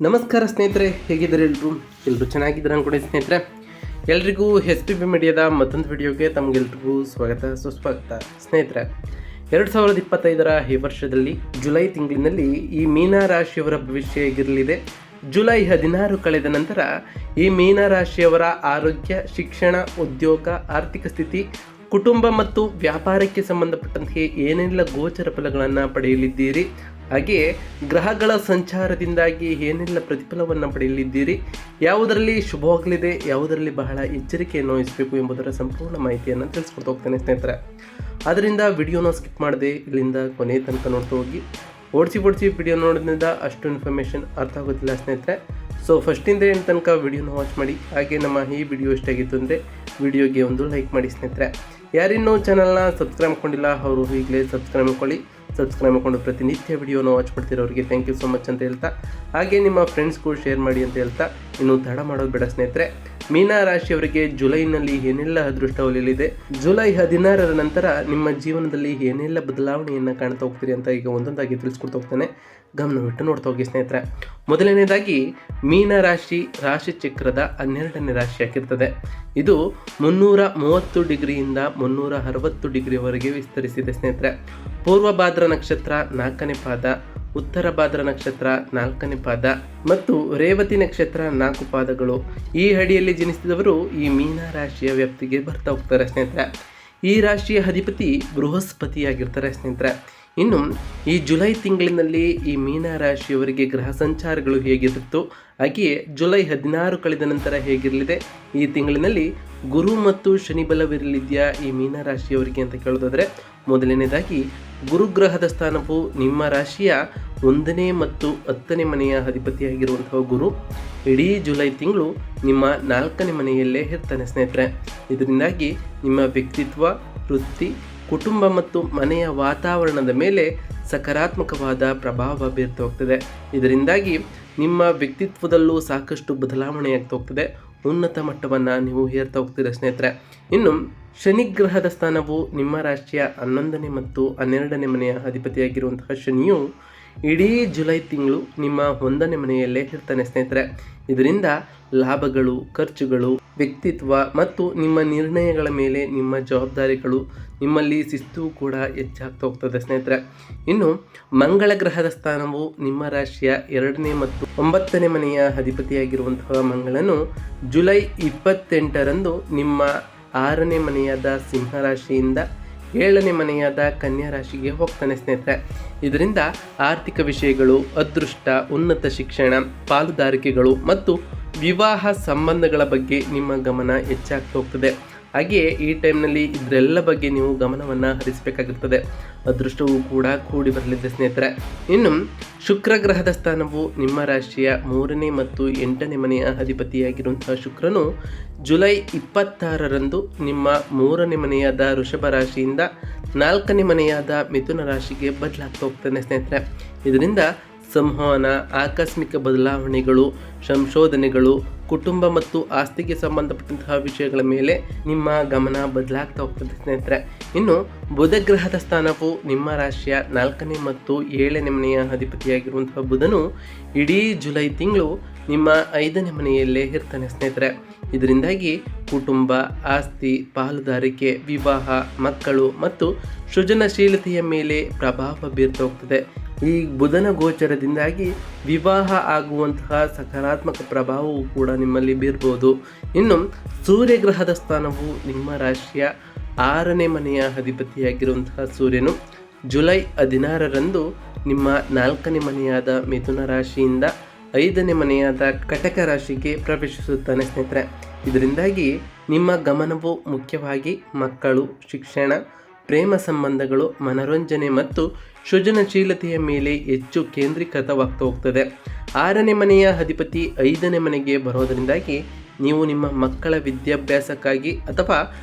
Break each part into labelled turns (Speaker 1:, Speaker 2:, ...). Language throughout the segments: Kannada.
Speaker 1: ನಮಸ್ಕಾರ ಸ್ನೇಹಿತರೆ, ಹೇಗಿದ್ದಾರೆ ಎಲ್ಲರೂ ಚೆನ್ನಾಗಿದ್ದಾರೆ ಅನ್ಕೊಂಡೆ ಸ್ನೇಹಿತರೆ. ಎಲ್ರಿಗೂ SPB ಮೀಡಿಯಾದ ಮತ್ತೊಂದು ವಿಡಿಯೋಗೆ ತಮಗೆಲ್ರಿಗೂ ಸ್ವಾಗತ ಸುಸ್ವಾಗತ. ಸ್ನೇಹಿತರೆ, 2025 ಈ ವರ್ಷದಲ್ಲಿ ಜುಲೈ ತಿಂಗಳಿನಲ್ಲಿ ಈ ಮೀನ ರಾಶಿಯವರ ಭವಿಷ್ಯ ಹೇಗಿರಲಿದೆ, ಜುಲೈ 16 ಕಳೆದ ನಂತರ ಈ ಮೀನ ರಾಶಿಯವರ ಆರೋಗ್ಯ, ಶಿಕ್ಷಣ, ಉದ್ಯೋಗ, ಆರ್ಥಿಕ ಸ್ಥಿತಿ, ಕುಟುಂಬ ಮತ್ತು ವ್ಯಾಪಾರಕ್ಕೆ ಸಂಬಂಧಪಟ್ಟಂತೆ ಏನೆಲ್ಲ ಗೋಚರ ಫಲಗಳನ್ನು ಪಡೆಯಲಿದ್ದೀರಿ, ಹಾಗೆಯೇ ಗ್ರಹಗಳ ಸಂಚಾರದಿಂದಾಗಿ ಏನೆಲ್ಲ ಪ್ರತಿಫಲವನ್ನು ಪಡೆಯಲಿದ್ದೀರಿ, ಯಾವುದರಲ್ಲಿ ಶುಭವಾಗಲಿದೆ, ಯಾವುದರಲ್ಲಿ ಬಹಳ ಎಚ್ಚರಿಕೆಯನ್ನು ವಹಿಸಬೇಕು ಎಂಬುದರ ಸಂಪೂರ್ಣ ಮಾಹಿತಿಯನ್ನು ತಿಳಿಸ್ಕೊಡ್ತಾ ಹೋಗ್ತೇನೆ ಸ್ನೇಹಿತರೆ. ಆದ್ದರಿಂದ ವಿಡಿಯೋನ ಸ್ಕಿಪ್ ಮಾಡದೆ ಇಲ್ಲಿಂದ ಕೊನೆ ತನಕ ನೋಡ್ತಾ ಹೋಗಿ. ಓಡಿಸಿ ವಿಡಿಯೋ ನೋಡೋದ್ರಿಂದ ಅಷ್ಟು ಇನ್ಫಾರ್ಮೇಷನ್ ಅರ್ಥ ಆಗೋದಿಲ್ಲ ಸ್ನೇಹಿತರೆ. ಸೊ ಫಸ್ಟಿಂದ ಏನು ತನಕ ವಿಡಿಯೋನ ವಾಚ್ ಮಾಡಿ. ಹಾಗೆ ನಮ್ಮ ಈ ವಿಡಿಯೋ ಇಷ್ಟಾಗಿತ್ತು ಅಂದರೆ ವಿಡಿಯೋಗೆ ಒಂದು ಲೈಕ್ ಮಾಡಿ ಸ್ನೇಹಿತರೆ. ಯಾರಿನ್ನೂ ಚಾನಲ್ನ ಸಬ್ಸ್ಕ್ರೈಬ್ ಮಾಡ್ಕೊಂಡಿಲ್ಲ ಅವರು ಈಗಲೇ ಸಬ್ಸ್ಕ್ರೈಬ್ ಮಾಡ್ಕೊಳ್ಳಿ. ಸಬ್ಸ್ಕ್ರೈಬ್ ಮಾಡಿಕೊಂಡು ಪ್ರತಿನಿತ್ಯ ವಿಡಿಯೋನ ವಾಚ್ ಮಾಡ್ತಿರೋರಿಗೆ ಥ್ಯಾಂಕ್ ಯು ಸೊ ಮಚ್ ಅಂತ ಹೇಳ್ತಾ, ಹಾಗೆ ನಿಮ್ಮ ಫ್ರೆಂಡ್ಸ್ಗೂ ಶೇರ್ ಮಾಡಿ ಅಂತ ಹೇಳ್ತಾ, ಇನ್ನು ತಡ ಮಾಡೋದು ಬೇಡ ಸ್ನೇಹಿತರೆ. ಮೀನ ರಾಶಿಯವರಿಗೆ ಜುಲೈನಲ್ಲಿ ಏನೆಲ್ಲ ಅದೃಷ್ಟ ಒಲಿಯಲಿದೆ, ಜುಲೈ 16 ನಂತರ ನಿಮ್ಮ ಜೀವನದಲ್ಲಿ ಏನೆಲ್ಲ ಬದಲಾವಣೆಯನ್ನು ಕಾಣ್ತಾ ಹೋಗ್ತೀರಿ ಅಂತ ಈಗ ಒಂದೊಂದಾಗಿ ತಿಳಿಸ್ಕೊಡ್ತಾ ಹೋಗ್ತಾನೆ. ಗಮನವಿಟ್ಟು ನೋಡ್ತಾ ಹೋಗಿ ಸ್ನೇಹಿತರೆ. ಮೊದಲನೇದಾಗಿ ಮೀನ ರಾಶಿ ಚಕ್ರದ 12ನೇ ರಾಶಿ ಆಗಿರ್ತದೆ. ಇದು 330 ಡಿಗ್ರಿಯಿಂದ 360 ಡಿಗ್ರಿವರೆಗೆ ವಿಸ್ತರಿಸಿದೆ ಸ್ನೇಹಿತರೆ. ಪೂರ್ವ ಭಾದ್ರ ನಕ್ಷತ್ರ 4ನೇ ಪಾದ, ಉತ್ತರ ಭಾದ್ರ ನಕ್ಷತ್ರ 4ನೇ ಪಾದ ಮತ್ತು ರೇವತಿ ನಕ್ಷತ್ರ 4 ಪಾದಗಳು. ಈ ಅಡಿಯಲ್ಲಿ ಜನಿಸಿದವರು ಈ ಮೀನ ರಾಶಿಯ ವ್ಯಾಪ್ತಿಗೆ ಬರ್ತಾ ಹೋಗ್ತಾರೆ ಸ್ನೇಹಿತರೆ. ಈ ರಾಶಿಯ ಅಧಿಪತಿ ಬೃಹಸ್ಪತಿಯಾಗಿರ್ತಾರೆ ಸ್ನೇಹಿತರೆ. ಇನ್ನು ಈ ಜುಲೈ ತಿಂಗಳಿನಲ್ಲಿ ಈ ಮೀನ ರಾಶಿಯವರಿಗೆ ಗ್ರಹ ಸಂಚಾರಗಳು ಹೇಗಿರುತ್ತೋ ಹಾಗೆಯೇ ಜುಲೈ 16 ಕಳೆದ ನಂತರ ಹೇಗಿರಲಿದೆ, ಈ ತಿಂಗಳಿನಲ್ಲಿ ಗುರು ಮತ್ತು ಶನಿ ಬಲವಿರಲಿದೆಯಾ ಈ ಮೀನ ರಾಶಿಯವರಿಗೆ ಅಂತ ಕೇಳೋದಾದರೆ, ಮೊದಲನೇದಾಗಿ ಗುರುಗ್ರಹದ ಸ್ಥಾನವು ನಿಮ್ಮ ರಾಶಿಯ 1ನೇ ಮತ್ತು 10ನೇ ಮನೆಯ ಅಧಿಪತಿಯಾಗಿರುವಂತಹ ಗುರು ಇಡೀ ಜುಲೈ ತಿಂಗಳು ನಿಮ್ಮ 4ನೇ ಮನೆಯಲ್ಲೇ ಇರ್ತಾನೆ ಸ್ನೇಹಿತರೆ. ಇದರಿಂದಾಗಿ ನಿಮ್ಮ ವ್ಯಕ್ತಿತ್ವ, ವೃತ್ತಿ, ಕುಟುಂಬ ಮತ್ತು ಮನೆಯ ವಾತಾವರಣದ ಮೇಲೆ ಸಕಾರಾತ್ಮಕವಾದ ಪ್ರಭಾವ ಬೀರ್ತಾ ಹೋಗ್ತದೆ. ಇದರಿಂದಾಗಿ ನಿಮ್ಮ ವ್ಯಕ್ತಿತ್ವದಲ್ಲೂ ಸಾಕಷ್ಟು ಬದಲಾವಣೆಯಾಗ್ತಾ ಹೋಗ್ತದೆ. ಉನ್ನತ ಮಟ್ಟವನ್ನು ನೀವು ಏರ್ತಾ ಹೋಗ್ತೀರ ಸ್ನೇಹಿತರೆ. ಇನ್ನು ಶನಿಗ್ರಹದ ಸ್ಥಾನವು ನಿಮ್ಮ ರಾಶಿಯ 11ನೇ ಮತ್ತು 12ನೇ ಮನೆಯ ಅಧಿಪತಿಯಾಗಿರುವಂತಹ ಶನಿಯು ಇಡೀ ಜುಲೈ ತಿಂಗಳು ನಿಮ್ಮ 1ನೇ ಮನೆಯಲ್ಲೇ ಇರ್ತಾನೆ ಸ್ನೇಹಿತರೆ. ಇದರಿಂದ ಲಾಭಗಳು, ಖರ್ಚುಗಳು, ವ್ಯಕ್ತಿತ್ವ ಮತ್ತು ನಿಮ್ಮ ನಿರ್ಣಯಗಳ ಮೇಲೆ ನಿಮ್ಮ ಜವಾಬ್ದಾರಿಗಳು, ನಿಮ್ಮಲ್ಲಿ ಶಿಸ್ತು ಕೂಡ ಹೆಚ್ಚಾಗ್ತಾ ಹೋಗ್ತದೆ ಸ್ನೇಹಿತರೆ. ಇನ್ನು ಮಂಗಳ ಗ್ರಹದ ಸ್ಥಾನವು ನಿಮ್ಮ ರಾಶಿಯ 2ನೇ ಮತ್ತು 9ನೇ ಮನೆಯ ಅಧಿಪತಿಯಾಗಿರುವಂತಹ ಮಂಗಳನು ಜುಲೈ 28ರಂದು ನಿಮ್ಮ 6ನೇ ಮನೆಯಾದ ಸಿಂಹರಾಶಿಯಿಂದ 7ನೇ ಮನೆಯಾದ ಕನ್ಯಾ ರಾಶಿಗೆ ಹೋಗ್ತಾನೆ ಸ್ನೇಹಿತರೆ. ಇದರಿಂದ ಆರ್ಥಿಕ ವಿಷಯಗಳು, ಅದೃಷ್ಟ, ಉನ್ನತ ಶಿಕ್ಷಣ, ಪಾಲುದಾರಿಕೆಗಳು ಮತ್ತು ವಿವಾಹ ಸಂಬಂಧಗಳ ಬಗ್ಗೆ ನಿಮ್ಮ ಗಮನ ಹೆಚ್ಚಾಗ್ತಾ ಹೋಗ್ತದೆ. ಹಾಗೆಯೇ ಈ ಟೈಮ್ನಲ್ಲಿ ಇದರೆಲ್ಲ ಬಗ್ಗೆ ನೀವು ಗಮನವನ್ನು ಹರಿಸಬೇಕಾಗಿರ್ತದೆ. ಅದೃಷ್ಟವೂ ಕೂಡ ಕೂಡಿ ಬರಲಿದೆ ಸ್ನೇಹಿತರೆ. ಇನ್ನು ಶುಕ್ರ ಗ್ರಹದ ಸ್ಥಾನವು ನಿಮ್ಮ ರಾಶಿಯ 3ನೇ ಮತ್ತು 8ನೇ ಮನೆಯ ಅಧಿಪತಿಯಾಗಿರುವಂತಹ ಶುಕ್ರನು ಜುಲೈ 26ರಂದು ನಿಮ್ಮ 3ನೇ ಮನೆಯಾದ ವೃಷಭ ರಾಶಿಯಿಂದ 4ನೇ ಮನೆಯಾದ ಮಿಥುನ ರಾಶಿಗೆ ಬದಲಾಗ್ತಾ ಹೋಗ್ತಾನೆ ಸ್ನೇಹಿತರೆ. ಇದರಿಂದ ಸಂವಹನ, ಆಕಸ್ಮಿಕ ಬದಲಾವಣೆಗಳು, ಸಂಶೋಧನೆಗಳು, ಕುಟುಂಬ ಮತ್ತು ಆಸ್ತಿಗೆ ಸಂಬಂಧಪಟ್ಟಂತಹ ವಿಷಯಗಳ ಮೇಲೆ ನಿಮ್ಮ ಗಮನ ಬದಲಾಗ್ತಾ ಹೋಗ್ತದೆ ಸ್ನೇಹಿತರೆ. ಇನ್ನು ಬುಧ ಗ್ರಹದ ಸ್ಥಾನವು ನಿಮ್ಮ ರಾಶಿಯ 4ನೇ ಮತ್ತು 7ನೇ ಮನೆಯ ಅಧಿಪತಿಯಾಗಿರುವಂತಹ ಬುಧನು ಇಡೀ ಜುಲೈ ತಿಂಗಳು ನಿಮ್ಮ 5ನೇ ಮನೆಯಲ್ಲೇ ಇರ್ತಾನೆ ಸ್ನೇಹಿತರೆ. ಇದರಿಂದಾಗಿ ಕುಟುಂಬ, ಆಸ್ತಿ, ಪಾಲುದಾರಿಕೆ, ವಿವಾಹ, ಮಕ್ಕಳು ಮತ್ತು ಸೃಜನಶೀಲತೆಯ ಮೇಲೆ ಪ್ರಭಾವ ಬೀರ್ತಾ ಹೋಗ್ತದೆ. ಈ ಬುಧನ ಗೋಚರದಿಂದಾಗಿ ವಿವಾಹ ಆಗುವಂತಹ ಸಕಾರಾತ್ಮಕ ಪ್ರಭಾವವು ಕೂಡ ನಿಮ್ಮಲ್ಲಿ ಬೀರ್ಬೋದು. ಇನ್ನು ಸೂರ್ಯಗ್ರಹದ ಸ್ಥಾನವು ನಿಮ್ಮ ರಾಶಿಯ 6ನೇ ಮನೆಯ ಅಧಿಪತಿಯಾಗಿರುವಂತಹ ಸೂರ್ಯನು ಜುಲೈ 16ರಂದು ನಿಮ್ಮ 4ನೇ ಮನೆಯಾದ ಮಿಥುನ ರಾಶಿಯಿಂದ 5ನೇ ಮನೆಯಾದ ಕಟಕ ರಾಶಿಗೆ ಪ್ರವೇಶಿಸುತ್ತಾನೆ ಸ್ನೇಹಿತರೆ. ಇದರಿಂದಾಗಿ ನಿಮ್ಮ ಗಮನವು ಮುಖ್ಯವಾಗಿ ಮಕ್ಕಳು, ಶಿಕ್ಷಣ, ಪ್ರೇಮ ಸಂಬಂಧಗಳು, ಮನೋರಂಜನೆ ಮತ್ತು ಸೃಜನಶೀಲತೆಯ ಮೇಲೆ ಹೆಚ್ಚು ಕೇಂದ್ರೀಕೃತವಾಗ್ತಾ ಹೋಗ್ತದೆ. 6ನೇ ಮನೆಯ ಅಧಿಪತಿ 5ನೇ ಮನೆಗೆ ಬರೋದರಿಂದಾಗಿ ನೀವು ನಿಮ್ಮ ಮಕ್ಕಳ ವಿದ್ಯಾಭ್ಯಾಸಕ್ಕಾಗಿ ಅಥವಾ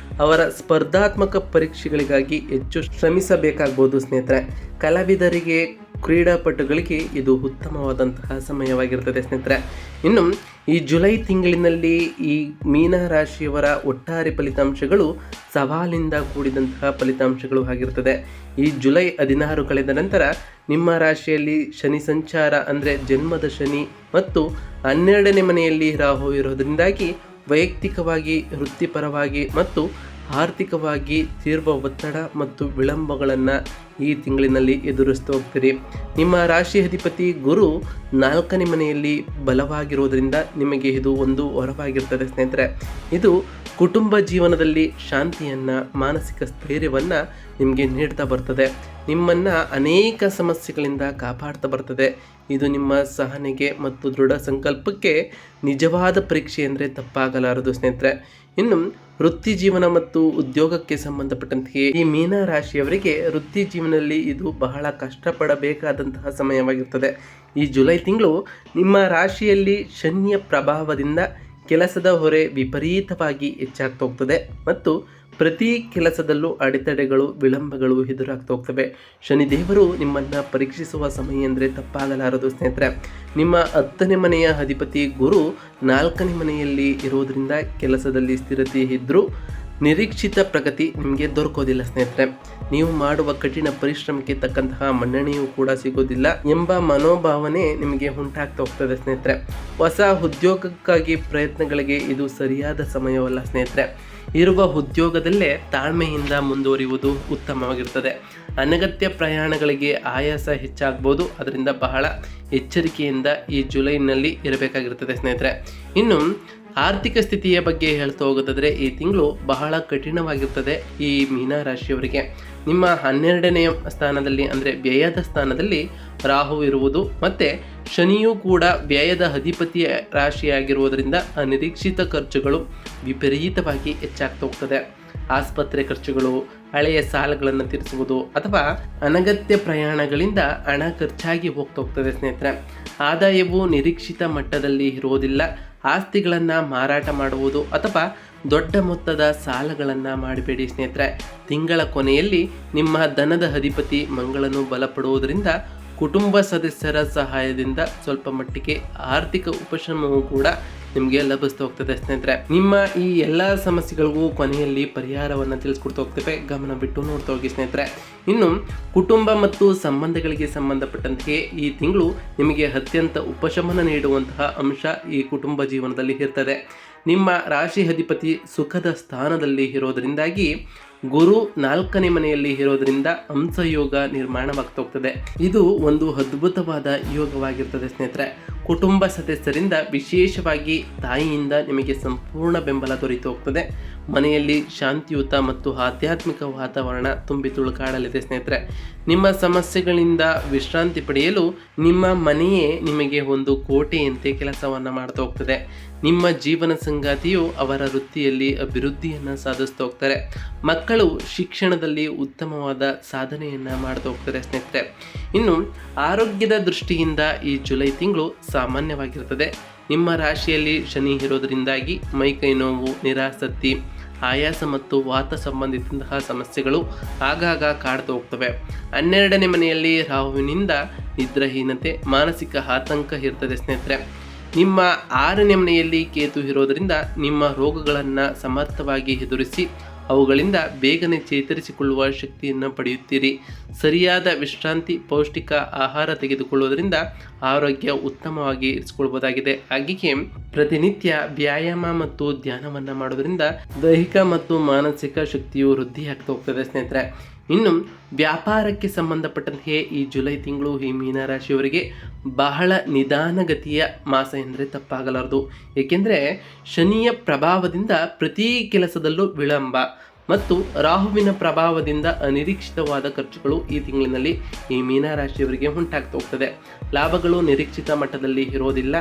Speaker 1: ಅವರ ಸ್ಪರ್ಧಾತ್ಮಕ ಪರೀಕ್ಷೆಗಳಿಗಾಗಿ ಹೆಚ್ಚು ಶ್ರಮಿಸಬೇಕಾಗ್ಬೋದು ಸ್ನೇಹಿತರೆ. ಕಲಾವಿದರಿಗೆ ಕ್ರೀಡಾಪಟುಗಳಿಗೆ ಇದು ಉತ್ತಮವಾದಂತಹ ಸಮಯವಾಗಿರ್ತದೆ ಸ್ನೇಹಿತರೆ. ಇನ್ನು ಈ ಜುಲೈ ತಿಂಗಳಿನಲ್ಲಿ ಈ ಮೀನ ರಾಶಿಯವರ ಒಟ್ಟಾರೆ ಫಲಿತಾಂಶಗಳು ಸವಾಲಿಂದ ಕೂಡಿದಂತಹ ಫಲಿತಾಂಶಗಳು ಆಗಿರ್ತದೆ. ಈ ಜುಲೈ 16 ಕಳೆದ ನಂತರ ನಿಮ್ಮ ರಾಶಿಯಲ್ಲಿ ಶನಿ ಸಂಚಾರ ಅಂದರೆ ಜನ್ಮದ ಶನಿ ಮತ್ತು 12ನೇ ಮನೆಯಲ್ಲಿ ರಾಹು ಇರೋದರಿಂದಾಗಿ ವೈಯಕ್ತಿಕವಾಗಿ, ವೃತ್ತಿಪರವಾಗಿ ಮತ್ತು ಆರ್ಥಿಕವಾಗಿ ತೀವ್ರ ಒತ್ತಡ ಮತ್ತು ವಿಳಂಬಗಳನ್ನು ಈ ತಿಂಗಳಿನಲ್ಲಿ ಎದುರಿಸ್ತಾ ಹೋಗ್ತೀರಿ. ನಿಮ್ಮ ರಾಶಿ ಅಧಿಪತಿ ಗುರು 4ನೇ ಮನೆಯಲ್ಲಿ ಬಲವಾಗಿರೋದ್ರಿಂದ ನಿಮಗೆ ಇದು ಒಂದು ವರವಾಗಿರ್ತದೆ ಸ್ನೇಹಿತರೆ. ಇದು ಕುಟುಂಬ ಜೀವನದಲ್ಲಿ ಶಾಂತಿಯನ್ನು, ಮಾನಸಿಕ ಸ್ಥೈರ್ಯವನ್ನು ನಿಮಗೆ ನೀಡ್ತಾ ಬರ್ತದೆ. ನಿಮ್ಮನ್ನು ಅನೇಕ ಸಮಸ್ಯೆಗಳಿಂದ ಕಾಪಾಡ್ತಾ ಬರ್ತದೆ. ಇದು ನಿಮ್ಮ ಸಹನೆಗೆ ಮತ್ತು ದೃಢ ಸಂಕಲ್ಪಕ್ಕೆ ನಿಜವಾದ ಪರೀಕ್ಷೆ ಅಂದರೆ ತಪ್ಪಾಗಲಾರದು ಸ್ನೇಹಿತರೆ. ಇನ್ನು ವೃತ್ತಿ ಜೀವನ ಮತ್ತು ಉದ್ಯೋಗಕ್ಕೆ ಸಂಬಂಧಪಟ್ಟಂತೆ ಈ ಮೀನ ರಾಶಿಯವರಿಗೆ ವೃತ್ತಿ ಜೀವನದಲ್ಲಿ ಇದು ಬಹಳ ಕಷ್ಟಪಡಬೇಕಾದಂತಹ ಸಮಯವಾಗಿರ್ತದೆ. ಈ ಜುಲೈ ತಿಂಗಳು ನಿಮ್ಮ ರಾಶಿಯಲ್ಲಿ ಶನಿಯ ಪ್ರಭಾವದಿಂದ ಕೆಲಸದ ಹೊರೆ ವಿಪರೀತವಾಗಿ ಹೆಚ್ಚಾಗ್ತಾ ಹೋಗ್ತದೆ ಮತ್ತು ಪ್ರತಿ ಕೆಲಸದಲ್ಲೂ ಅಡೆತಡೆಗಳು, ವಿಳಂಬಗಳು ಎದುರಾಗ್ತಾ ಹೋಗ್ತವೆ. ಶನಿದೇವರು ನಿಮ್ಮನ್ನು ಪರೀಕ್ಷಿಸುವ ಸಮಯ ಅಂದರೆ ತಪ್ಪಾಗಲಾರದು ಸ್ನೇಹಿತರೆ. ನಿಮ್ಮ 10ನೇ ಮನೆಯ ಅಧಿಪತಿ ಗುರು 4ನೇ ಮನೆಯಲ್ಲಿ ಇರೋದರಿಂದ ಕೆಲಸದಲ್ಲಿ ಸ್ಥಿರತೆ ಇದ್ದರೂ ನಿರೀಕ್ಷಿತ ಪ್ರಗತಿ ನಿಮಗೆ ದೊರಕೋದಿಲ್ಲ ಸ್ನೇಹಿತರೆ. ನೀವು ಮಾಡುವ ಕಠಿಣ ಪರಿಶ್ರಮಕ್ಕೆ ತಕ್ಕಂತಹ ಮನ್ನಣೆಯೂ ಕೂಡ ಸಿಗೋದಿಲ್ಲ ಎಂಬ ಮನೋಭಾವನೆ ನಿಮಗೆ ಉಂಟಾಗ್ತಾ ಹೋಗ್ತದೆ ಸ್ನೇಹಿತರೆ. ಹೊಸ ಉದ್ಯೋಗಕ್ಕಾಗಿ ಪ್ರಯತ್ನಗಳಿಗೆ ಇದು ಸರಿಯಾದ ಸಮಯವಲ್ಲ ಸ್ನೇಹಿತರೆ. ಇರುವ ಉದ್ಯೋಗದಲ್ಲೇ ತಾಳ್ಮೆಯಿಂದ ಮುಂದುವರಿಯುವುದು ಉತ್ತಮವಾಗಿರ್ತದೆ. ಅನಗತ್ಯ ಪ್ರಯಾಣಗಳಿಗೆ ಆಯಾಸ ಹೆಚ್ಚಾಗ್ಬೋದು, ಅದರಿಂದ ಬಹಳ ಎಚ್ಚರಿಕೆಯಿಂದ ಈ ಜುಲೈನಲ್ಲಿ ಇರಬೇಕಾಗಿರ್ತದೆ ಸ್ನೇಹಿತರೆ. ಇನ್ನು ಆರ್ಥಿಕ ಸ್ಥಿತಿಯ ಬಗ್ಗೆ ಹೇಳ್ತಾ ಹೋಗೋದಾದರೆ ಈ ತಿಂಗಳು ಬಹಳ ಕಠಿಣವಾಗಿರ್ತದೆ ಈ ಮೀನ ರಾಶಿಯವರಿಗೆ. ನಿಮ್ಮ 12ನೇ ಸ್ಥಾನದಲ್ಲಿ ಅಂದರೆ ವ್ಯಯದ ಸ್ಥಾನದಲ್ಲಿ ರಾಹು ಇರುವುದು ಮತ್ತು ಶನಿಯೂ ಕೂಡ ವ್ಯಯದ ಅಧಿಪತಿಯ ರಾಶಿಯಾಗಿರುವುದರಿಂದ ಅನಿರೀಕ್ಷಿತ ಖರ್ಚುಗಳು ವಿಪರೀತವಾಗಿ ಹೆಚ್ಚಾಗ್ತಾ ಹೋಗ್ತದೆ. ಆಸ್ಪತ್ರೆ ಖರ್ಚುಗಳು, ಹಳೆಯ ಸಾಲಗಳನ್ನು ತೀರಿಸುವುದು ಅಥವಾ ಅನಗತ್ಯ ಪ್ರಯಾಣಗಳಿಂದ ಹಣ ಖರ್ಚಾಗಿ ಹೋಗ್ತದೆ ಸ್ನೇಹಿತರೆ. ಆದಾಯವು ನಿರೀಕ್ಷಿತ ಮಟ್ಟದಲ್ಲಿ ಇರುವುದಿಲ್ಲ. ಆಸ್ತಿಗಳನ್ನು ಮಾರಾಟ ಮಾಡುವುದು ಅಥವಾ ದೊಡ್ಡ ಮೊತ್ತದ ಸಾಲಗಳನ್ನು ಮಾಡಬೇಡಿ ಸ್ನೇಹಿತರೆ. ತಿಂಗಳ ಕೊನೆಯಲ್ಲಿ ನಿಮ್ಮ ಧನದ ಅಧಿಪತಿ ಮಂಗಳನು ಬಲಪಡುವುದರಿಂದ ಕುಟುಂಬ ಸದಸ್ಯರ ಸಹಾಯದಿಂದ ಸ್ವಲ್ಪ ಮಟ್ಟಿಗೆ ಆರ್ಥಿಕ ಉಪಶಮನವೂ ಕೂಡ ನಿಮಗೆ ಲಭಿಸ್ತಾ ಹೋಗ್ತದೆ ಸ್ನೇಹಿತರೆ. ನಿಮ್ಮ ಈ ಎಲ್ಲ ಸಮಸ್ಯೆಗಳಿಗೂ ಕೊನೆಯಲ್ಲಿ ಪರಿಹಾರವನ್ನು ತಿಳಿಸ್ಕೊಡ್ತಾ ಹೋಗ್ತೇವೆ. ಗಮನ ಬಿಟ್ಟು ನೋಡ್ತಾ ಹೋಗಿ ಸ್ನೇಹಿತರೆ. ಇನ್ನು ಕುಟುಂಬ ಮತ್ತು ಸಂಬಂಧಗಳಿಗೆ ಸಂಬಂಧಪಟ್ಟಂತೆ ಈ ತಿಂಗಳು ನಿಮಗೆ ಅತ್ಯಂತ ಉಪಶಮನ ನೀಡುವಂತಹ ಅಂಶ ಈ ಕುಟುಂಬ ಜೀವನದಲ್ಲಿ ಇರ್ತದೆ. ನಿಮ್ಮ ರಾಶಿ ಅಧಿಪತಿ ಸುಖದ ಸ್ಥಾನದಲ್ಲಿ ಇರೋದರಿಂದಾಗಿ ಗುರು 4ನೇ ಮನೆಯಲ್ಲಿ ಇರೋದರಿಂದ ಹಂಸಯೋಗ ನಿರ್ಮಾಣವಾಗ್ತಾ ಹೋಗ್ತದೆ. ಇದು ಒಂದು ಅದ್ಭುತವಾದ ಯೋಗವಾಗಿರ್ತದೆ ಸ್ನೇಹಿತರೆ. ಕುಟುಂಬ ಸದಸ್ಯರಿಂದ ವಿಶೇಷವಾಗಿ ತಾಯಿಯಿಂದ ನಿಮಗೆ ಸಂಪೂರ್ಣ ಬೆಂಬಲ ದೊರೆತು ಹೋಗ್ತದೆ. ಮನೆಯಲ್ಲಿ ಶಾಂತಿಯುತ ಮತ್ತು ಆಧ್ಯಾತ್ಮಿಕ ವಾತಾವರಣ ತುಂಬಿ ತುಳುಕಾಡಲಿದೆ ಸ್ನೇಹಿತರೆ. ನಿಮ್ಮ ಸಮಸ್ಯೆಗಳಿಂದ ವಿಶ್ರಾಂತಿ ಪಡೆಯಲು ನಿಮ್ಮ ಮನೆಯೇ ನಿಮಗೆ ಒಂದು ಕೋಟೆಯಂತೆ ಕೆಲಸವನ್ನು ಮಾಡ್ತಾ ಹೋಗ್ತದೆ. ನಿಮ್ಮ ಜೀವನ ಸಂಗಾತಿಯು ಅವರ ವೃತ್ತಿಯಲ್ಲಿ ಅಭಿವೃದ್ಧಿಯನ್ನು ಸಾಧಿಸ್ತಾ ಹೋಗ್ತಾರೆ. ಮಕ್ಕಳು ಶಿಕ್ಷಣದಲ್ಲಿ ಉತ್ತಮವಾದ ಸಾಧನೆಯನ್ನು ಮಾಡ್ತಾ ಹೋಗ್ತಾರೆ ಸ್ನೇಹಿತರೆ. ಇನ್ನು ಆರೋಗ್ಯದ ದೃಷ್ಟಿಯಿಂದ ಈ ಜುಲೈ ತಿಂಗಳು ಸಾಮಾನ್ಯವಾಗಿರ್ತದೆ. ನಿಮ್ಮ ರಾಶಿಯಲ್ಲಿ ಶನಿ ಇರೋದರಿಂದಾಗಿ ಮೈಕೈ ನೋವು, ನಿರಾಸಕ್ತಿ, ಆಯಾಸ ಮತ್ತು ವಾತ ಸಂಬಂಧಿತಂತಹ ಸಮಸ್ಯೆಗಳು ಆಗಾಗ ಕಾಡ್ತಾ ಹೋಗ್ತವೆ. 12ನೇ ಮನೆಯಲ್ಲಿ ರಾಹುವಿನಿಂದ ನಿದ್ರಾಹೀನತೆ, ಮಾನಸಿಕ ಆತಂಕ ಇರ್ತದೆ ಸ್ನೇಹಿತರೆ. ನಿಮ್ಮ 6ನೇ ಮನೆಯಲ್ಲಿ ಕೇತು ಇರೋದರಿಂದ ನಿಮ್ಮ ರೋಗಗಳನ್ನು ಸಮರ್ಥವಾಗಿ ಎದುರಿಸಿ ಅವುಗಳಿಂದ ಬೇಗನೆ ಚೇತರಿಸಿಕೊಳ್ಳುವ ಶಕ್ತಿಯನ್ನು ಪಡೆಯುತ್ತೀರಿ. ಸರಿಯಾದ ವಿಶ್ರಾಂತಿ, ಪೌಷ್ಟಿಕ ಆಹಾರ ತೆಗೆದುಕೊಳ್ಳುವುದರಿಂದ ಆರೋಗ್ಯ ಉತ್ತಮವಾಗಿ ಇರಿಸಿಕೊಳ್ಳಬಹುದಾಗಿದೆ. ಹಾಗೆಯೇ ಪ್ರತಿನಿತ್ಯ ವ್ಯಾಯಾಮ ಮತ್ತು ಧ್ಯಾನವನ್ನು ಮಾಡೋದ್ರಿಂದ ದೈಹಿಕ ಮತ್ತು ಮಾನಸಿಕ ಶಕ್ತಿಯು ವೃದ್ಧಿಯಾಗ್ತಾ ಹೋಗ್ತದೆ ಸ್ನೇಹಿತರೆ. ಇನ್ನು ವ್ಯಾಪಾರಕ್ಕೆ ಸಂಬಂಧಪಟ್ಟಂತೆ ಈ ಜುಲೈ ತಿಂಗಳು ಈ ಮೀನರಾಶಿಯವರಿಗೆ ಬಹಳ ನಿಧಾನಗತಿಯ ಮಾಸ ಎಂದರೆ ತಪ್ಪಾಗಲಾರದು. ಏಕೆಂದರೆ ಶನಿಯ ಪ್ರಭಾವದಿಂದ ಪ್ರತಿ ಕೆಲಸದಲ್ಲೂ ವಿಳಂಬ ಮತ್ತು ರಾಹುವಿನ ಪ್ರಭಾವದಿಂದ ಅನಿರೀಕ್ಷಿತವಾದ ಖರ್ಚುಗಳು ಈ ತಿಂಗಳಿನಲ್ಲಿ ಈ ಮೀನರಾಶಿಯವರಿಗೆ ಉಂಟಾಗ್ತಾ ಹೋಗ್ತದೆ. ಲಾಭಗಳು ನಿರೀಕ್ಷಿತ ಮಟ್ಟದಲ್ಲಿ ಇರೋದಿಲ್ಲ.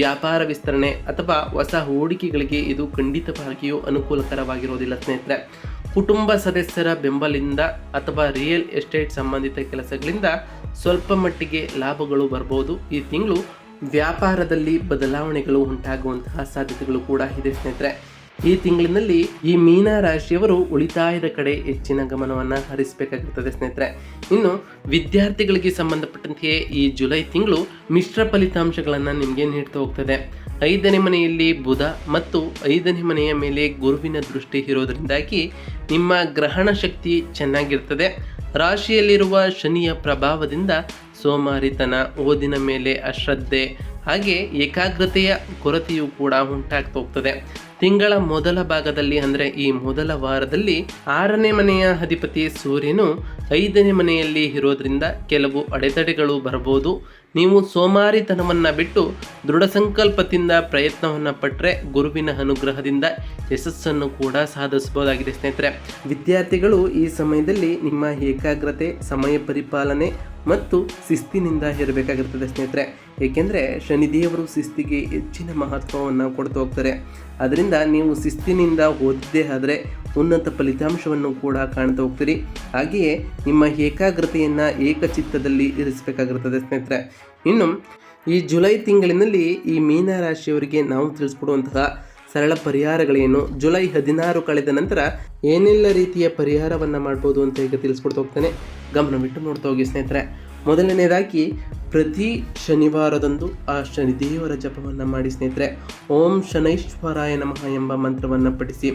Speaker 1: ವ್ಯಾಪಾರ ವಿಸ್ತರಣೆ ಅಥವಾ ಹೊಸ ಹೂಡಿಕೆಗಳಿಗೆ ಇದು ಖಂಡಿತವಾಗಿಯೂ ಅನುಕೂಲಕರವಾಗಿರೋದಿಲ್ಲ ಸ್ನೇಹಿತರೆ. ಕುಟುಂಬ ಸದಸ್ಯರ ಬೆಂಬಲದಿಂದ ಅಥವಾ ರಿಯಲ್ ಎಸ್ಟೇಟ್ ಸಂಬಂಧಿತ ಕೆಲಸಗಳಿಂದ ಸ್ವಲ್ಪ ಮಟ್ಟಿಗೆ ಲಾಭಗಳು ಬರ್ಬೋದು. ಈ ತಿಂಗಳು ವ್ಯಾಪಾರದಲ್ಲಿ ಬದಲಾವಣೆಗಳು ಉಂಟಾಗುವಂತಹ ಸಾಧ್ಯತೆಗಳು ಕೂಡ ಇದೆ ಸ್ನೇಹಿತರೆ. ಈ ತಿಂಗಳಿನಲ್ಲಿ ಈ ಮೀನ ರಾಶಿಯವರು ಉಳಿತಾಯದ ಕಡೆ ಹೆಚ್ಚಿನ ಗಮನವನ್ನು ಹರಿಸಬೇಕಾಗುತ್ತದೆ ಸ್ನೇಹಿತರೆ. ಇನ್ನು ವಿದ್ಯಾರ್ಥಿಗಳಿಗೆ ಸಂಬಂಧಪಟ್ಟಂತೆಯೇ ಈ ಜುಲೈ ತಿಂಗಳು ಮಿಶ್ರ ಫಲಿತಾಂಶಗಳನ್ನು ನಿಮಗೆ ನೀಡ್ತಾ ಹೋಗ್ತದೆ. 5ನೇ ಮನೆಯಲ್ಲಿ ಬುಧ ಮತ್ತು 5ನೇ ಮನೆಯ ಮೇಲೆ ಗುರುವಿನ ದೃಷ್ಟಿ ಇರೋದರಿಂದಾಗಿ ನಿಮ್ಮ ಗ್ರಹಣ ಶಕ್ತಿ ಚೆನ್ನಾಗಿರ್ತದೆ. ರಾಶಿಯಲ್ಲಿರುವ ಶನಿಯ ಪ್ರಭಾವದಿಂದ ಸೋಮಾರಿತನ, ಓದಿನ ಮೇಲೆ ಅಶ್ರದ್ಧೆ, ಹಾಗೆ ಏಕಾಗ್ರತೆಯ ಕೊರತೆಯೂ ಕೂಡ ಉಂಟಾಗ್ತಾ ಹೋಗ್ತದೆ. ತಿಂಗಳ ಮೊದಲ ಭಾಗದಲ್ಲಿ ಅಂದರೆ ಈ ಮೊದಲ ವಾರದಲ್ಲಿ 6ನೇ ಮನೆಯ ಅಧಿಪತಿ ಸೂರ್ಯನು 5ನೇ ಮನೆಯಲ್ಲಿ ಇರೋದ್ರಿಂದ ಕೆಲವು ಅಡೆತಡೆಗಳು ಬರಬಹುದು. ನೀವು ಸೋಮಾರಿತನವನ್ನು ಬಿಟ್ಟು ದೃಢ ಸಂಕಲ್ಪದಿಂದ ಪ್ರಯತ್ನವನ್ನು ಪಟ್ಟರೆ ಗುರುವಿನ ಅನುಗ್ರಹದಿಂದ ಯಶಸ್ಸನ್ನು ಕೂಡ ಸಾಧಿಸಬಹುದಾಗಿದೆ ಸ್ನೇಹಿತರೆ. ವಿದ್ಯಾರ್ಥಿಗಳು ಈ ಸಮಯದಲ್ಲಿ ನಿಮ್ಮ ಏಕಾಗ್ರತೆ, ಸಮಯ ಪರಿಪಾಲನೆ ಮತ್ತು ಶಿಸ್ತಿನಿಂದ ಇರಬೇಕಾಗಿರ್ತದೆ ಸ್ನೇಹಿತರೆ. ಏಕೆಂದರೆ ಶನಿದೇವರು ಶಿಸ್ತಿಗೆ ಹೆಚ್ಚಿನ ಮಹತ್ವವನ್ನು ಕೊಡ್ತಾ ಹೋಗ್ತಾರೆ. ಅದರಿಂದ ನೀವು ಶಿಸ್ತಿನಿಂದ ಓದಿದ್ದೇ ಆದರೆ ಉನ್ನತ ಫಲಿತಾಂಶವನ್ನು ಕೂಡ ಕಾಣ್ತಾ ಹೋಗ್ತೀರಿ. ಹಾಗೆಯೇ ನಿಮ್ಮ ಏಕಾಗ್ರತೆಯನ್ನು ಏಕಚಿತ್ತದಲ್ಲಿ ಇರಿಸಬೇಕಾಗಿರ್ತದೆ ಸ್ನೇಹಿತರೆ. ಇನ್ನು ಈ ಜುಲೈ ತಿಂಗಳಿನಲ್ಲಿ ಈ ಮೀನ ರಾಶಿಯವರಿಗೆ ನಾವು ತಿಳಿಸ್ಕೊಡುವಂತಹ ಸರಳ ಪರಿಹಾರಗಳೇನು, ಜುಲೈ 16 ಕಳೆದ ನಂತರ ಏನೆಲ್ಲ ರೀತಿಯ ಪರಿಹಾರವನ್ನು ಮಾಡ್ಬೋದು ಅಂತ ಈಗ ತಿಳಿಸ್ಕೊಡ್ತಾ ಹೋಗ್ತಾನೆ. ಗಮನವಿಟ್ಟು ನೋಡ್ತಾ ಹೋಗಿ ಸ್ನೇಹಿತರೆ. ಮೊದಲನೇದಾಗಿ ಪ್ರತಿ ಶನಿವಾರದಂದು ಆ ಶನಿದೇವರ ಜಪವನ್ನು ಮಾಡಿ ಸ್ನೇಹಿತರೆ. ಓಂ ಶನೈಶ್ವರಾಯ ನಮಃ ಎಂಬ ಮಂತ್ರವನ್ನು ಪಠಿಸಿ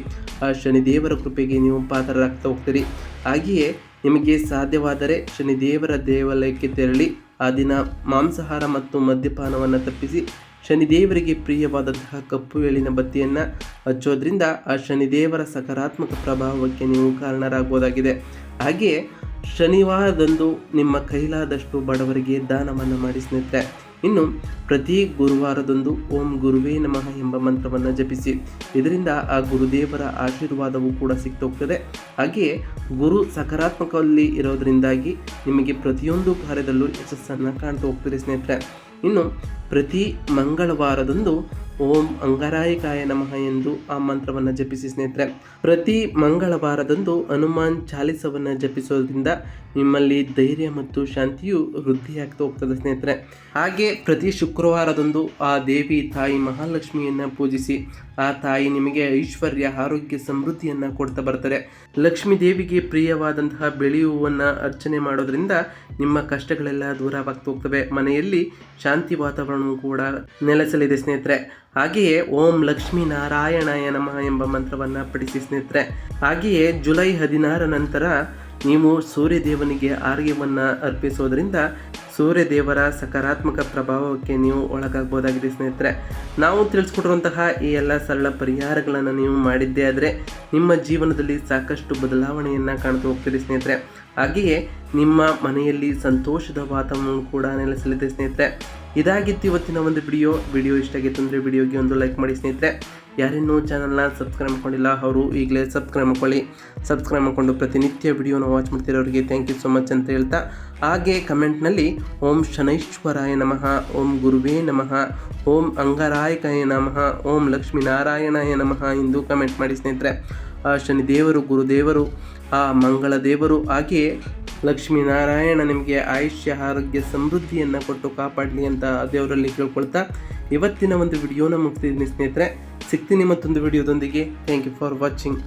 Speaker 1: ಆ ಶನಿದೇವರ ಕೃಪೆಗೆ ನೀವು ಪಾತ್ರರಾಗ್ತಾ ಹೋಗ್ತೀರಿ. ಹಾಗೆಯೇ ನಿಮಗೆ ಸಾಧ್ಯವಾದರೆ ಶನಿದೇವರ ದೇವಾಲಯಕ್ಕೆ ತೆರಳಿ ಆ ದಿನ ಮಾಂಸಾಹಾರ ಮತ್ತು ಮದ್ಯಪಾನವನ್ನು ತಪ್ಪಿಸಿ ಶನಿದೇವರಿಗೆ ಪ್ರಿಯವಾದಂತಹ ಕಪ್ಪು ಎಳ್ಳಿನ ಬತ್ತಿಯನ್ನು ಹಚ್ಚೋದ್ರಿಂದ ಆ ಶನಿದೇವರ ಸಕಾರಾತ್ಮಕ ಪ್ರಭಾವಕ್ಕೆ ನೀವು ಕಾರಣರಾಗಬಹುದಾಗಿದೆ. ಹಾಗೆಯೇ ಶನಿವಾರದಂದು ನಿಮ್ಮ ಕೈಲಾದಷ್ಟು ಬಡವರಿಗೆ ದಾನವನ್ನು ಮಾಡಿ ಸ್ನೇಹಿತರೆ. ಇನ್ನು ಪ್ರತಿ ಗುರುವಾರದಂದು ಓಂ ಗುರುವೇ ನಮಃ ಎಂಬ ಮಂತ್ರವನ್ನು ಜಪಿಸಿ. ಇದರಿಂದ ಆ ಗುರುದೇವರ ಆಶೀರ್ವಾದವೂ ಕೂಡ ಸಿಗ್ತೋಗ್ತದೆ. ಹಾಗೆಯೇ ಗುರು ಸಕಾರಾತ್ಮಕದಲ್ಲಿ ಇರೋದರಿಂದಾಗಿ ನಿಮಗೆ ಪ್ರತಿಯೊಂದು ಕಾರ್ಯದಲ್ಲೂ ಯಶಸ್ಸನ್ನು ಕಾಣ್ತಾ ಹೋಗ್ತೀರಿ ಸ್ನೇಹಿತರೆ. ಇನ್ನು ಪ್ರತಿ ಮಂಗಳವಾರದಂದು ಓಂ ಅಂಗರಾಯಕಾಯ ನಮಃ ಎಂದು ಆ ಮಂತ್ರವನ್ನು ಜಪಿಸಿ ಸ್ನೇಹಿತರೆ. ಪ್ರತಿ ಮಂಗಳವಾರದಂದು ಹನುಮಾನ್ ಚಾಲಿಸವನ್ನು ಜಪಿಸೋದ್ರಿಂದ ನಿಮ್ಮಲ್ಲಿ ಧೈರ್ಯ ಮತ್ತು ಶಾಂತಿಯು ವೃದ್ಧಿಯಾಗ್ತಾ ಹೋಗ್ತದೆ ಸ್ನೇಹಿತರೆ. ಹಾಗೆ ಪ್ರತಿ ಶುಕ್ರವಾರದಂದು ಆ ದೇವಿ ತಾಯಿ ಮಹಾಲಕ್ಷ್ಮಿಯನ್ನು ಪೂಜಿಸಿ ಆ ತಾಯಿ ನಿಮಗೆ ಐಶ್ವರ್ಯ, ಆರೋಗ್ಯ, ಸಮೃದ್ಧಿಯನ್ನು ಕೊಡ್ತಾ ಬರ್ತಾರೆ. ಲಕ್ಷ್ಮೀ ದೇವಿಗೆ ಪ್ರಿಯವಾದಂತಹ ಬಿಳಿ ಹೂವನ್ನು ಅರ್ಚನೆ ಮಾಡೋದ್ರಿಂದ ನಿಮ್ಮ ಕಷ್ಟಗಳೆಲ್ಲ ದೂರವಾಗ್ತಾ ಹೋಗ್ತವೆ. ಮನೆಯಲ್ಲಿ ಶಾಂತಿ ವಾತಾವರಣವೂ ಕೂಡ ನೆಲೆಸಲಿದೆ ಸ್ನೇಹಿತರೆ. ಹಾಗೆಯೇ ಓಂ ಲಕ್ಷ್ಮೀ ನಾರಾಯಣಾಯ ನಮಃ ಎಂಬ ಮಂತ್ರವನ್ನು ಪಠಿಸಿ ಸ್ನೇಹಿತರೆ. ಹಾಗೆಯೇ ಜುಲೈ 16 ನಂತರ ನೀವು ಸೂರ್ಯದೇವನಿಗೆ ಆರ್ಘ್ಯವನ್ನು ಅರ್ಪಿಸೋದ್ರಿಂದ ಸೂರ್ಯದೇವರ ಸಕಾರಾತ್ಮಕ ಪ್ರಭಾವಕ್ಕೆ ನೀವು ಒಳಗಾಗಬಹುದಾಗಿದೆ ಸ್ನೇಹಿತರೆ. ನಾವು ತಿಳಿಸ್ಕೊಟ್ಟಿರುವಂತಹ ಈ ಎಲ್ಲ ಸರಳ ಪರಿಹಾರಗಳನ್ನು ನೀವು ಮಾಡಿದ್ದೇ ಆದರೆ ನಿಮ್ಮ ಜೀವನದಲ್ಲಿ ಸಾಕಷ್ಟು ಬದಲಾವಣೆಯನ್ನು ಕಾಣ್ತಾ ಹೋಗ್ತೀರಿ ಸ್ನೇಹಿತರೆ. ಹಾಗೆಯೇ ನಿಮ್ಮ ಮನೆಯಲ್ಲಿ ಸಂತೋಷದ ವಾತಾವರಣ ಕೂಡ ನೆಲೆಸಲಿದೆ ಸ್ನೇಹಿತರೆ. ಇದಾಗಿತ್ತು ಇವತ್ತಿನ ಒಂದು ವಿಡಿಯೋ ಇಷ್ಟ ಆಗಿತ್ತು ಅಂದರೆ ವಿಡಿಯೋಗೆ ಒಂದು ಲೈಕ್ ಮಾಡಿ ಸ್ನೇಹಿತರೆ. ಯಾರಿನ್ನೂ ಚಾನಲ್ನ ಸಬ್ಸ್ಕ್ರೈಬ್ ಮಾಡ್ಕೊಂಡಿಲ್ಲ ಅವರು ಈಗಲೇ ಸಬ್ಸ್ಕ್ರೈಬ್ ಮಾಡ್ಕೊಳ್ಳಿ. ಸಬ್ಸ್ಕ್ರೈಬ್ ಮಾಡಿಕೊಂಡು ಪ್ರತಿನಿತ್ಯ ವಿಡಿಯೋನ ವಾಚ್ ಮಾಡ್ತಿರೋರಿಗೆ ಥ್ಯಾಂಕ್ ಯು ಸೊ ಮಚ್ ಅಂತ ಹೇಳ್ತಾ, ಹಾಗೆ ಕಮೆಂಟ್ನಲ್ಲಿ ಓಂ ಶನೈಶ್ವರಾಯ ನಮಃ, ಓಂ ಗುರುವೇ ನಮಃ, ಓಂ ಅಂಗರಾಯಕಾಯ ನಮಃ, ಓಂ ಲಕ್ಷ್ಮೀನಾರಾಯಣಾಯ ನಮಃ ಎಂದು ಕಮೆಂಟ್ ಮಾಡಿ ಸ್ನೇಹಿತರೆ. ಆ ಶನಿದೇವರು, ಗುರುದೇವರು, ಆ ಮಂಗಳ ದೇವರು, ಹಾಗೆಯೇ ಲಕ್ಷ್ಮೀನಾರಾಯಣ ನಿಮಗೆ ಆಯುಷ್ಯ, ಆರೋಗ್ಯ, ಸಮೃದ್ಧಿಯನ್ನು ಕೊಟ್ಟು ಕಾಪಾಡಲಿ ಅಂತ ದೇವರಲ್ಲಿ ಕೇಳ್ಕೊಳ್ತಾ ಇವತ್ತಿನ ಒಂದು ವಿಡಿಯೋನ ಮುಗಿಸ್ತಿದ್ದೀನಿ ಸ್ನೇಹಿತರೆ. ಸಿಗ್ತೀನಿ ಮತ್ತೊಂದು ವಿಡಿಯೋದೊಂದಿಗೆ. Thank you for watching.